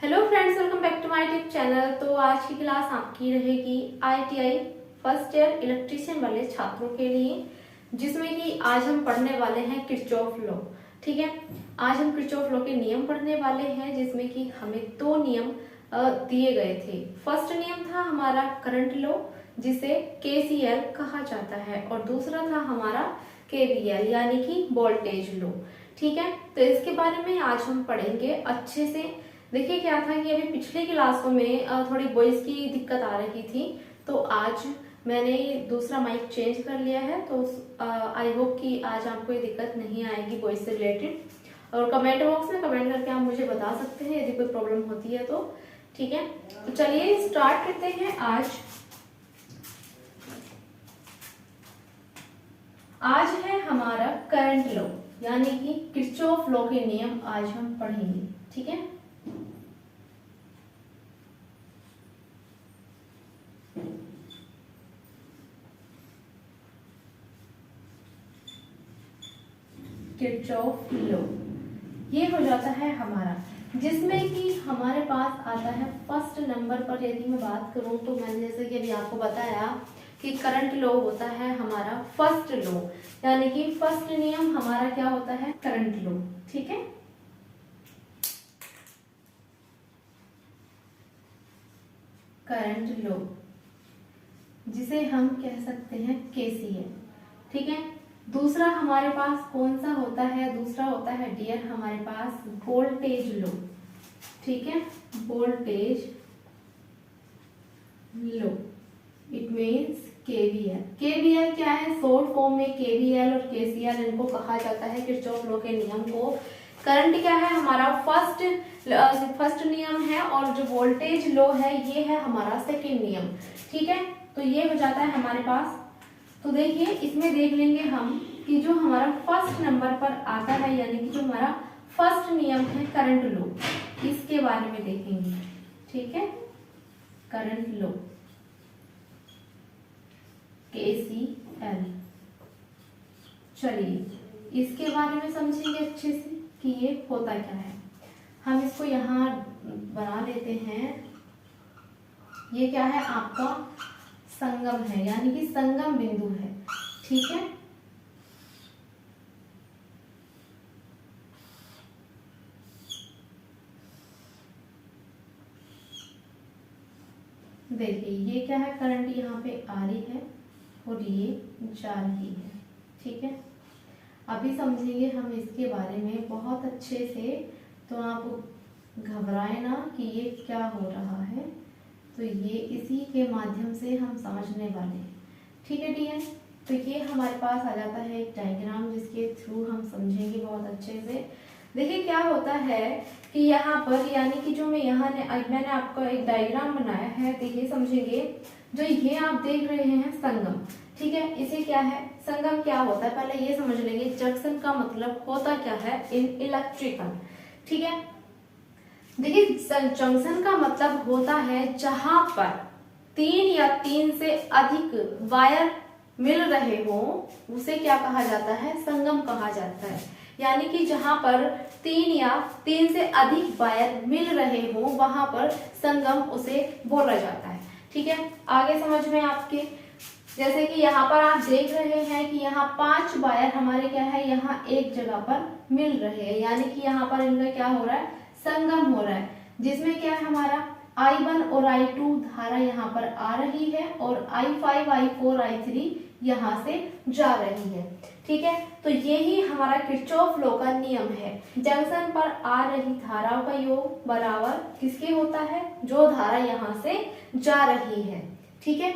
Hello friends, welcome back to my YouTube channel. तो आज की क्लास आपकी रहेगी आईटीआई फर्स्ट ईयर इलेक्ट्रीशियन वाले छात्रों के लिए, जिसमें कि आज हम पढ़ने वाले हैं किरचॉफ लॉ। ठीक है, आज हम किरचॉफ लॉ के नियम पढ़ने वाले हैं, जिसमें कि हमें दो नियम दिए गए थे। फर्स्ट नियम था हमारा करंट लॉ, जिसे केसीएल कहा जाता है, और दूसरा था हमारा केवीएल यानी कि वोल्टेज लॉ। ठीक है, तो इसके बारे में आज हम पढ़ेंगे अच्छे से। देखिए क्या था कि अभी पिछली क्लासों में थोड़ी वॉइस की दिक्कत आ रही थी, तो आज मैंने दूसरा माइक चेंज कर लिया है, तो आई होप कि आज आपको ये दिक्कत नहीं आएगी वॉइस से रिलेटेड। और कमेंट बॉक्स में कमेंट करके आप मुझे बता सकते हैं यदि कोई प्रॉब्लम होती है तो। ठीक है, तो चलिए स्टार्ट करते हैं। आज है हमारा करंट लॉ यानी कि किरचॉफ लॉ के नियम आज हम पढ़ेंगे। ठीक है, किरचॉफ लॉ ये हो जाता है हमारा, जिसमें कि हमारे पास आता है फर्स्ट नंबर पर। यदि मैं बात करूं तो मैंने जैसे कि अभी आपको बताया कि करंट लॉ होता है हमारा फर्स्ट लॉ, यानी कि फर्स्ट नियम हमारा क्या होता है, करंट लॉ। ठीक है, करंट लॉ जिसे हम कह सकते हैं केसीएल। ठीक है, दूसरा हमारे पास कौन सा होता है, दूसरा होता है डियर हमारे पास वोल्टेज लॉ। ठीक है, voltage law it means KVL. KVL क्या है, शॉर्ट फॉर्म में केवीएल और केसीएल इनको कहा जाता है किरचॉफ लॉ के नियम को। करंट क्या है हमारा फर्स्ट नियम है, और जो वोल्टेज लॉ है ये है हमारा सेकंड नियम। ठीक है, तो ये हो जाता है हमारे पास। तो देखिए इसमें देख लेंगे हम कि जो हमारा फर्स्ट नंबर पर आता है, यानी कि जो हमारा फर्स्ट नियम है करंट लॉ, इसके बारे में देखेंगे। ठीक है, करंट लॉ केसीएल। चलिए इसके बारे में समझेंगे अच्छे से कि ये होता क्या है। हम इसको यहाँ बना लेते हैं। ये क्या है, आपका संगम है, यानी कि संगम बिंदु है। ठीक है, देखिए ये क्या है, करंट यहाँ पे आ रही है और ये जा रही है। ठीक है, अभी समझेंगे हम इसके बारे में बहुत अच्छे से, तो आप घबराए ना कि ये क्या हो रहा है। तो ये इसी के माध्यम से हम समझने वाले हैं। ठीक है डियर, तो ये हमारे पास आ जाता है एक डायग्राम, जिसके थ्रू हम समझेंगे बहुत अच्छे से। देखिए क्या होता है कि यहाँ पर, यानी कि जो मैंने आपको एक डायग्राम बनाया है, तो ये समझेंगे। जो ये आप देख रहे हैं संगम, ठीक है, इसे क्या है, संगम क्या होता है पहले ये समझ लेंगे। जंक्शन का मतलब होता क्या है इन इलेक्ट्रिकल। ठीक है, देखिए जंक्शन का मतलब होता है जहां पर तीन या तीन से अधिक वायर मिल रहे हो, उसे क्या कहा जाता है, संगम कहा जाता है। यानी कि जहां पर तीन या तीन से अधिक वायर मिल रहे हो, वहां पर संगम उसे बोला जाता है। ठीक है, आगे समझ में आपके, जैसे कि यहाँ पर आप देख रहे हैं कि यहाँ 5 वायर हमारे क्या है, यहाँ एक जगह पर मिल रहे हैं, यानी कि यहाँ पर इनका क्या हो रहा है, संगम हो रहा है, जिसमें क्या है हमारा I1 और I2 धारा यहाँ पर आ रही है, और I5, I4, I3 यहाँ से जा रही है। ठीक है, तो यही हमारा किरचॉफ लॉ का नियम है। जंक्शन पर आ रही धाराओं का योग बराबर किसके होता है, जो धारा यहाँ से जा रही है। ठीक है,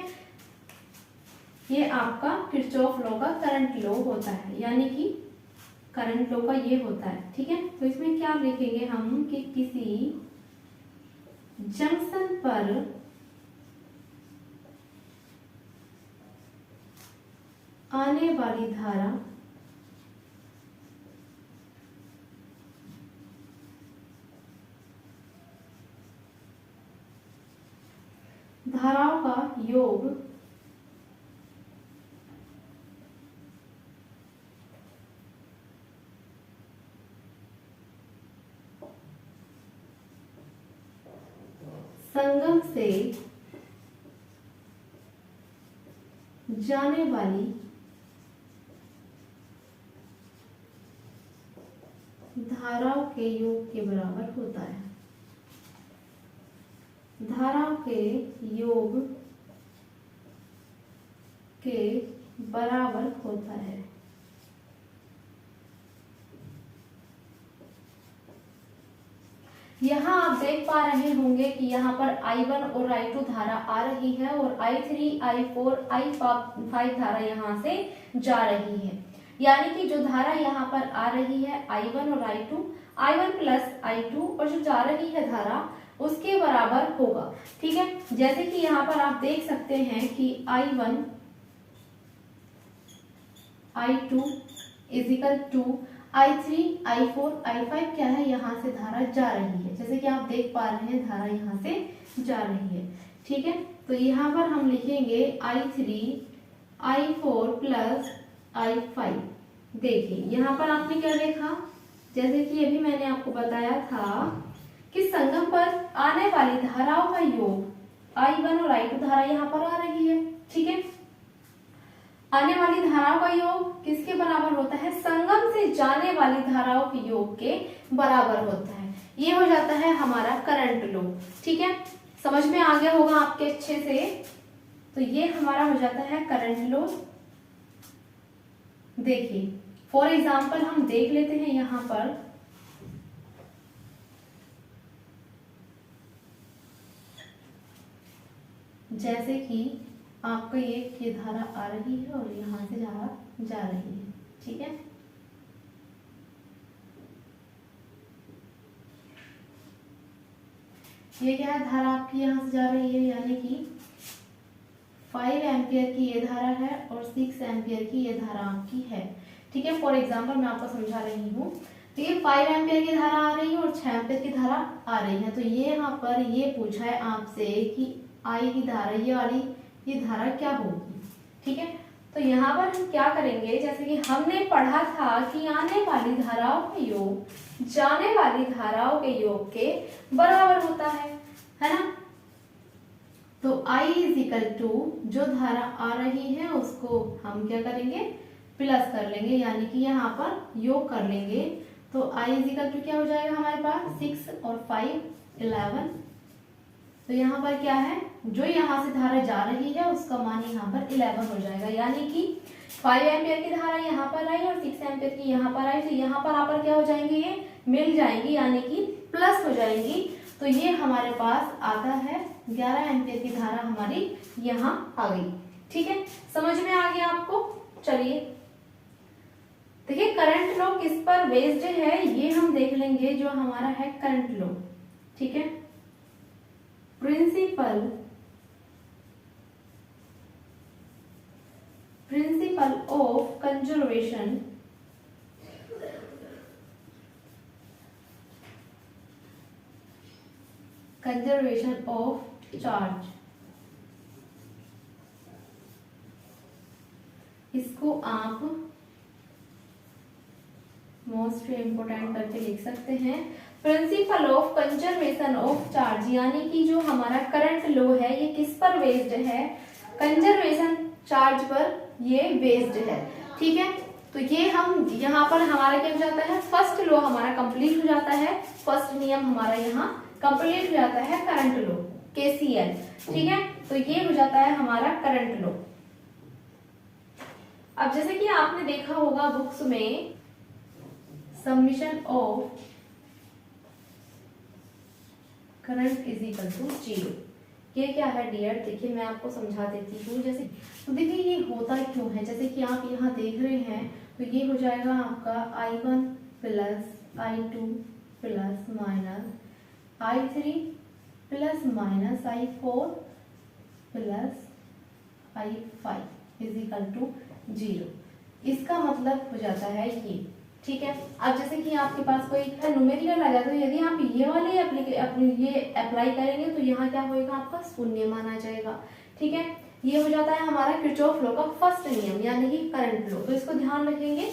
ये आपका किरचॉफ लॉ का करंट लॉ होता है, यानी कि करंट लॉ का ये होता है। ठीक है, तो इसमें क्या लिखेंगे हम कि किसी जंक्शन पर आने वाली धाराओं का योग संगम से जाने वाली धाराओं के योग के बराबर होता है। धाराओं के योग के बराबर होता है। यहाँ आप देख पा रहे होंगे कि यहाँ पर I1 और I2 धारा आ रही है और I3, I4, I5 धारा यहाँ से जा रही है। यानी कि जो धारा यहाँ पर आ रही है I1 और I2, I1 प्लस I2 और जो जा रही है धारा उसके बराबर होगा। ठीक है, जैसे कि यहाँ पर आप देख सकते हैं कि I1 I2 is equal to I3, I4, I5 क्या है, यहाँ से धारा जा रही है। जैसे कि आप देख पा रहे हैं धारा यहाँ से जा रही है। ठीक है, तो यहाँ पर हम लिखेंगे I3, I4 प्लस I5। देखिए यहाँ पर आपने क्या देखा, जैसे कि अभी मैंने आपको बताया था कि संगम पर आने वाली धाराओं का योग I1 और I2 धारा यहाँ पर आ रही है। ठीक है, आने वाली धाराओं का योग किसके बराबर होता है, संगम से जाने वाली धाराओं के योग के बराबर होता है। ये हो जाता है हमारा करंट लो। ठीक है, समझ में आ गया होगा आपके अच्छे से। तो ये हमारा हो जाता है करंट लो। देखिए फॉर एग्जाम्पल हम देख लेते हैं यहाँ पर, जैसे कि आपका ये धारा आ रही है और यहाँ से धारा जा रही है। ठीक है, ये क्या है, धारा आपकी यहाँ से जा रही है, यानी कि 5 एम्पियर की ये धारा है और 6 एम्पियर की ये धारा आपकी है। ठीक है, फॉर एग्जाम्पल मैं आपको समझा रही हूँ। तो ये 5 एम्पियर की धारा आ रही है और 6 एम्पियर की धारा आ रही है। तो ये यहाँ पर ये पूछा है आपसे कि आई की धारा, ये वाली ये धारा क्या होगी। ठीक है, तो यहाँ पर हम क्या करेंगे, जैसे कि हमने पढ़ा था कि आने वाली धाराओं का योग जाने वाली धाराओं के योग के बराबर होता है ना। तो I इजिकल टू जो धारा आ रही है उसको हम क्या करेंगे, प्लस कर लेंगे, यानी कि यहाँ पर योग कर लेंगे। तो I इजिकल टू क्या हो जाएगा हमारे पास, 6 और 5 11। तो यहाँ पर क्या है, जो यहाँ से धारा जा रही है उसका मान यहाँ पर 11 हो जाएगा। यानी कि 5 एम्पियर की धारा यहाँ पर आई और 6 एम्पियर की यहाँ पर आई, तो यहाँ पर आप क्या हो जाएंगे, ये मिल जाएंगी, यानी कि प्लस हो जाएंगी। तो ये हमारे पास आता है 11 एम्पियर की धारा हमारी यहाँ आ गई। ठीक है, समझ में आ गया आपको। चलिए देखिए करंट लो किस पर बेस्ड है ये हम देख लेंगे, जो हमारा है करंट लो। ठीक है, principle of conservation of charge, इसको आप मोस्ट इम्पोर्टेंट करके लिख सकते हैं। Principle of conservation of charge, यानी कि जो हमारा करंट लो है ये किस पर बेस्ड है, कंजर्वेशन चार्ज पर ये बेस्ड है। ठीक है, तो ये हम यहाँ पर हमारा क्या हो जाता है, फर्स्ट लो हमारा कंप्लीट हो जाता है, फर्स्ट नियम हमारा यहाँ कंप्लीट हो जाता है करंट लो KCL। ठीक है, तो ये हो जाता है हमारा करंट लो। अब जैसे कि आपने देखा होगा बुक्स में summation of current is equal to 0, ये क्या है डियर, देखिए मैं आपको समझा देती हूँ। जैसे तो देखिए ये होता क्यों है, जैसे कि आप यहाँ देख रहे हैं तो ये हो जाएगा आपका I1 plus I2 plus minus I3 plus minus I4 plus I5 is equal to 0। इसका मतलब हो जाता है ये। ठीक है, अब जैसे कि आपके पास कोई न्यूमेरिकल आ जाता है, यदि आप ये वाले ये अप्लाई करेंगे तो यहाँ क्या होएगा, आपका शून्य माना जाएगा। ठीक है, ये हो जाता है हमारा किरचॉफ लॉ का फर्स्ट नियम, यानी कि करंट लॉ। तो इसको ध्यान रखेंगे,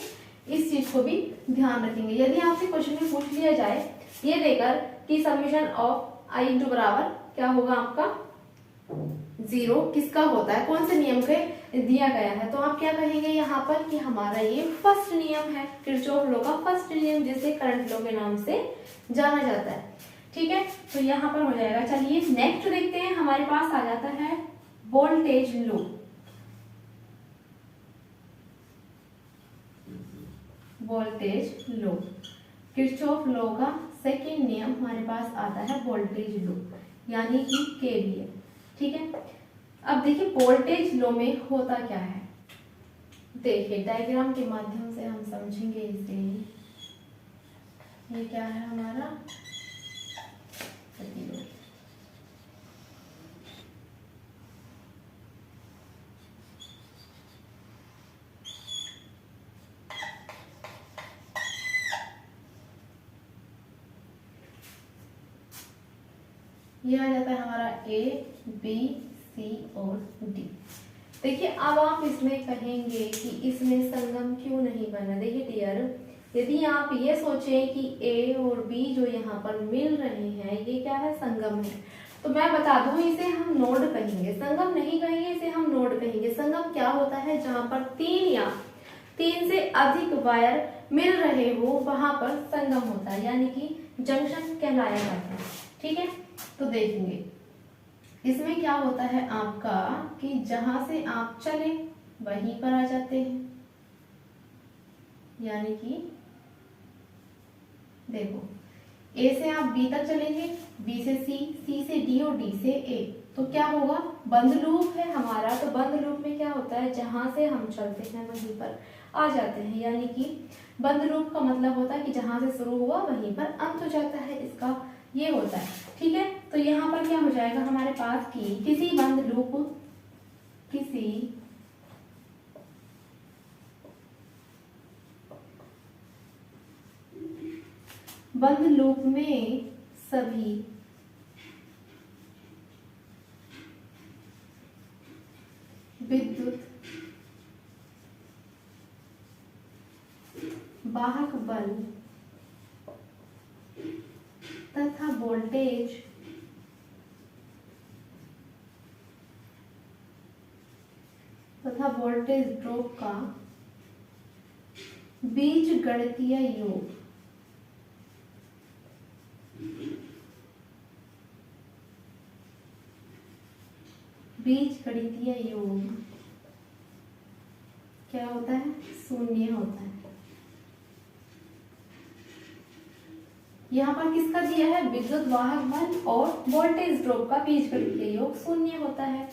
इस चीज को भी ध्यान रखेंगे। यदि आपसे क्वेश्चन में पूछ लिया जाए ये देकर कि समीशन ऑफ I इंटू बराबर क्या होगा आपका 0 किसका होता है, कौन से नियम के दिया गया है, तो आप क्या कहेंगे यहाँ पर कि हमारा ये फर्स्ट नियम है, किरचॉफ लॉ का फर्स्ट नियम, जिसे करंट लॉ के नाम से जाना जाता है। ठीक है, तो यहाँ पर हो जाएगा। चलिए नेक्स्ट देखते हैं, हमारे पास आ जाता है voltage law. Voltage law, Kirchhoff law का सेकेंड नियम हमारे पास आता है वोल्टेज लॉ, यानी कि केवीएल। ठीक है, अब देखिए वोल्टेज लॉ में होता क्या है, देखिए डायग्राम के माध्यम से हम समझेंगे इसे। ये क्या है हमारा प्रतिरोध, ये आ जाता है हमारा ए बी सी और डी। देखिए अब आप इसमें कहेंगे कि इसमें संगम क्यों नहीं बना। देखिए डियर, यदि आप ये सोचें कि ए और बी जो यहाँ पर मिल रहे हैं ये क्या है, संगम है, तो मैं बता दूं इसे हम नोड कहेंगे, संगम नहीं कहेंगे, इसे हम नोड कहेंगे। संगम क्या होता है, जहां पर 3 या 3 से अधिक वायर मिल रहे हो वहां पर संगम होता है, यानी कि जंक्शन कहलाया जाता है। ठीक है, तो देखेंगे इसमें क्या होता है आपका कि जहां से आप चले वहीं पर आ जाते हैं, यानी कि देखो ए से आप बी तक चलेंगे, बी से सी, सी से डी और डी से ए, तो क्या होगा, बंद लूप है हमारा। तो बंद लूप में क्या होता है, जहां से हम चलते हैं वहीं पर आ जाते हैं, यानी कि बंद लूप का मतलब होता है कि जहां से शुरू हुआ वहीं पर अंत हो जाता है, इसका ये होता है। ठीक है, तो यहाँ पर क्या हो जाएगा हमारे पास कि किसी बंद लूप में सभी विद्युत वाहक बल तथा वोल्टेज ड्रॉप का बीजगणितीय योग क्या होता है, 0 होता है। यहाँ पर किसका दिया है, विद्युत वाहक बल और वोल्टेज ड्रॉप का बीजगणितीय योग 0 होता है।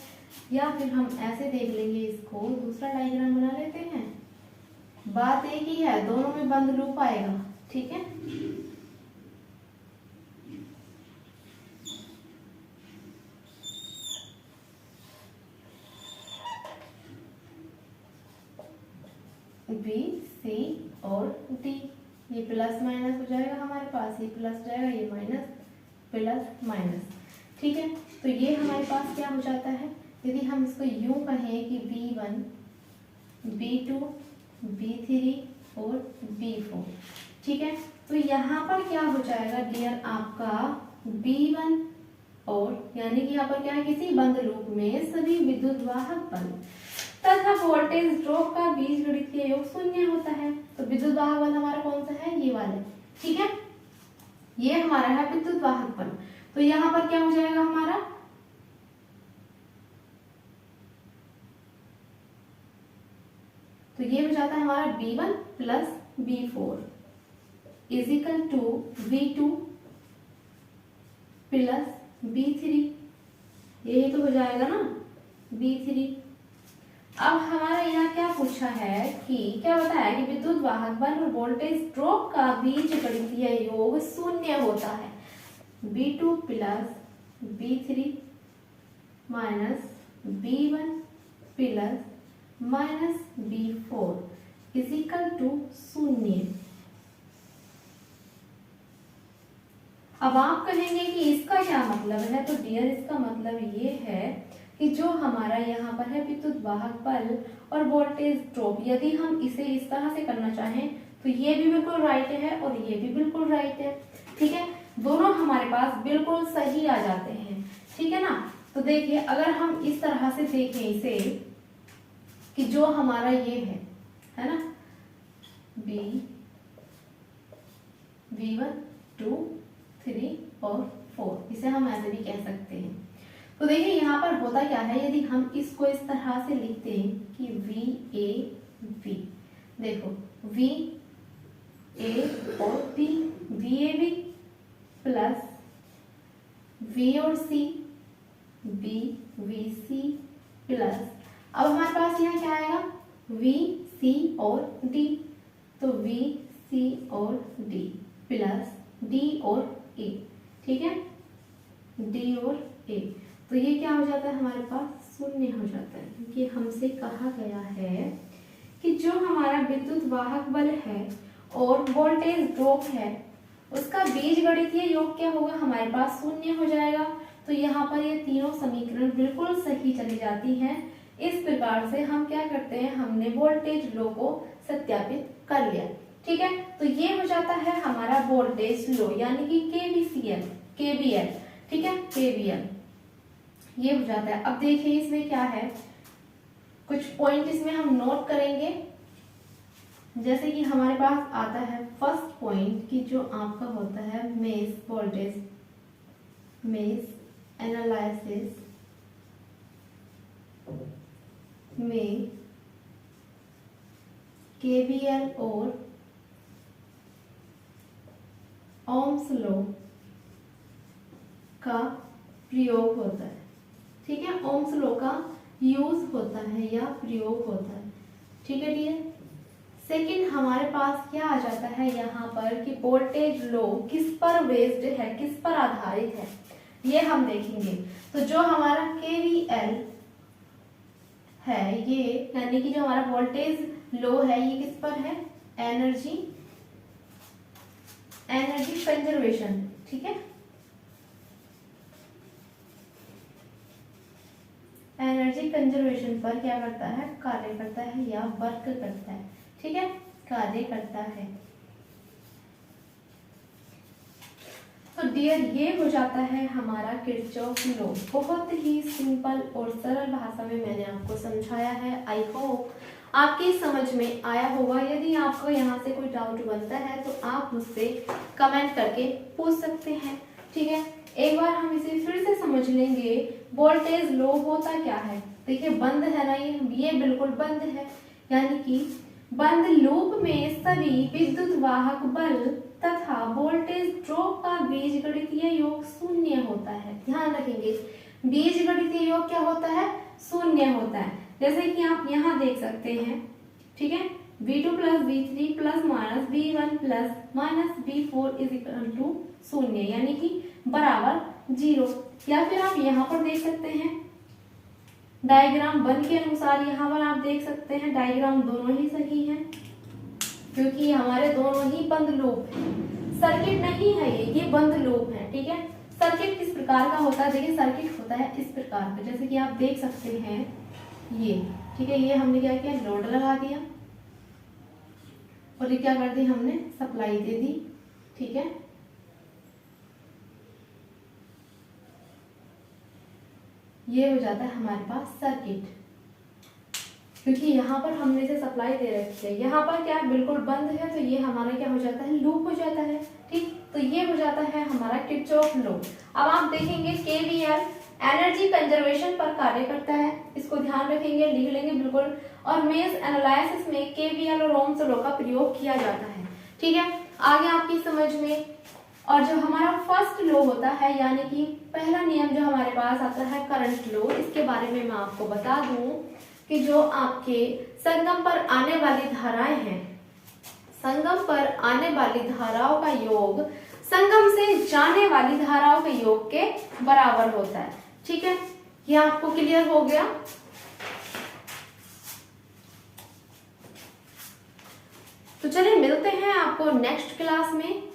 या फिर हम ऐसे देख लेंगे, इसको दूसरा डायग्राम बना लेते हैं। बात एक ही है, दोनों में बंद लूप आएगा। ठीक है, बी सी और डी, ये प्लस माइनस हो जाएगा हमारे पास, ये प्लस जाएगा, ये माइनस, प्लस माइनस। ठीक है, तो ये हमारे पास क्या हो जाता है, यदि हम इसको यूं कहें कि B1, B2, B3 और B4। ठीक है, तो यहाँ पर क्या हो जाएगा डियर आपका B1 और यानी कि यहाँ पर क्या है, किसी बंद लूप में सभी विद्युत वाहक बल तथा वोल्टेज ड्रॉप का बीजगणितीय योग 0 होता है। तो विद्युत वाहक बल हमारा कौन सा है, ये वाले। ठीक है, ये हमारा है विद्युत वाहक बल। तो यहाँ पर क्या हो जाएगा हमारा, तो ये हो जाता है हमारा B1 plus B4 is equal to V2 plus B3, यही तो हो जाएगा ना B3। अब हमारा यहाँ क्या पूछा है कि क्या बताया कि विद्युत वाहक बल और वोल्टेज ड्रॉप का बीजगणितीय योग 0 होता है। B2 plus B3 minus B1 plus minus B4 is equal to 0। अब आप कहेंगे कि इसका क्या मतलब है, तो डियर इसका मतलब ये है कि जो हमारा यहाँ पर है विद्युत वाहक बल और वोल्टेज ड्रॉप, यदि हम इसे इस तरह से करना चाहें तो ये भी बिल्कुल राइट है और ये भी बिल्कुल राइट है। ठीक है, दोनों हमारे पास बिल्कुल सही आ जाते हैं। ठीक है ना। तो देखिए अगर हम इस तरह से देखें इसे कि जो हमारा ये है ना, V1 2 3 और 4, इसे हम ऐसे भी कह सकते हैं। तो देखिए यहाँ पर होता क्या है, यदि हम इसको इस तरह से लिखते हैं कि VAV, देखो VA और B, VAB प्लस V और C, VC प्लस, अब हमारे पास यहाँ क्या आएगा, VC और D, तो VC और D प्लस D और A, ठीक है, D और A। तो ये क्या हो जाता है, हमारे पास शून्य हो जाता है, क्योंकि हमसे कहा गया है कि जो हमारा विद्युत वाहक बल है और वोल्टेज ड्रॉप है उसका बीजगणितीय योग क्या होगा, हमारे पास शून्य हो जाएगा। तो यहाँ पर ये तीनों समीकरण बिल्कुल सही चली जाती हैं। इस प्रकार से हम क्या करते हैं, हमने वोल्टेज लो को सत्यापित कर लिया, ठीक है। तो ये हो जाता है हमारा वोल्टेज लो, यानी कि KVL, ठीक है, KVL ये हो जाता है। अब देखिए इसमें क्या है, कुछ पॉइंट इसमें हम नोट करेंगे। जैसे कि हमारे पास आता है फर्स्ट पॉइंट कि जो आपका होता है मेश वोल्टेज, मेश एनालिसिस में KVL और ओम्स लॉ का प्रयोग होता है, ठीक है, ओम्स लॉ का यूज होता है या प्रयोग होता है, ठीक है डियर। सेकंड हमारे पास क्या आ जाता है यहाँ पर कि वोल्टेज लो किस पर बेस्ड है, किस पर आधारित है, ये हम देखेंगे। तो जो हमारा KVL है ये, यानी कि जो हमारा वोल्टेज लो है ये किस पर है, एनर्जी कंजर्वेशन, ठीक है, एनर्जी कंजर्वेशन पर क्या करता है, कार्य करता है या वर्क करता है, ठीक है, कार्य करता है। तो डियर ये हो जाता है हमारा किरचॉफ लॉ। बहुत ही सिंपल और सरल भाषा में मैंने आपको समझाया है। आई होप आपकी समझ में आया होगा। यदि आपको यहाँ से कोई डाउट बनता है तो आप मुझसे कमेंट करके पूछ सकते हैं, ठीक है। एक बार हम इसे फिर से समझ लेंगे। वोल्टेज लो होता क्या है, देखिए बंद है ना, ये बिल्कुल बंद है, यानी कि बंद लूप में सभी विद्युत वाहक बल तथा वोल्टेज ड्रॉप का बीजगणितीय योग शून्य होता है। ध्यान रखेंगे, बीजगणितीय योग क्या होता है, शून्य होता है। जैसे कि आप यहाँ देख सकते हैं, ठीक है, V2 plus V3 plus minus V1 प्लस माइनस V4 इज इक्वल टू शून्य, यानी कि बराबर 0। या फिर आप यहाँ पर देख सकते हैं डायग्राम 1 के अनुसार, यहाँ पर आप देख सकते हैं डायग्राम दोनों ही सही हैं, क्योंकि हमारे दोनों ही बंद लूप है, सर्किट नहीं है ये बंद लूप है, ठीक है। सर्किट किस प्रकार का होता है, देखिए सर्किट होता है इस प्रकार का, जैसे कि आप देख सकते हैं ये, ठीक है, ये हमने क्या किया, लोड लगा दिया और ये क्या कर दी, हमने सप्लाई दे दी, ठीक है। ये हो जाता है हमारे पास सर्किट, क्योंकि यहाँ पर हमने इसे सप्लाई दे रखी है, यहाँ पर क्या बिल्कुल बंद है, तो ये हमारा क्या हो जाता है, लूप हो जाता है, ठीक। तो ये हो जाता है हमारा किरचॉफ लॉ। अब आप देखेंगे KVL एनर्जी कंजर्वेशन पर कार्य करता है, इसको ध्यान रखेंगे, लिख लेंगे बिल्कुल। और मेश एनालिसिस में KVL और ओम्स लॉ का प्रयोग किया जाता है, ठीक है, आगे आपकी समझ में। और जो हमारा फर्स्ट लॉ होता है, यानी कि पहला नियम जो हमारे पास आता है करंट लॉ, इसके बारे में मैं आपको बता दूं कि जो आपके संगम पर आने वाली धाराएं हैं, संगम पर आने वाली धाराओं का योग संगम से जाने वाली धाराओं के योग के बराबर होता है, ठीक है। ये आपको क्लियर हो गया। तो चलिए मिलते हैं आपको नेक्स्ट क्लास में।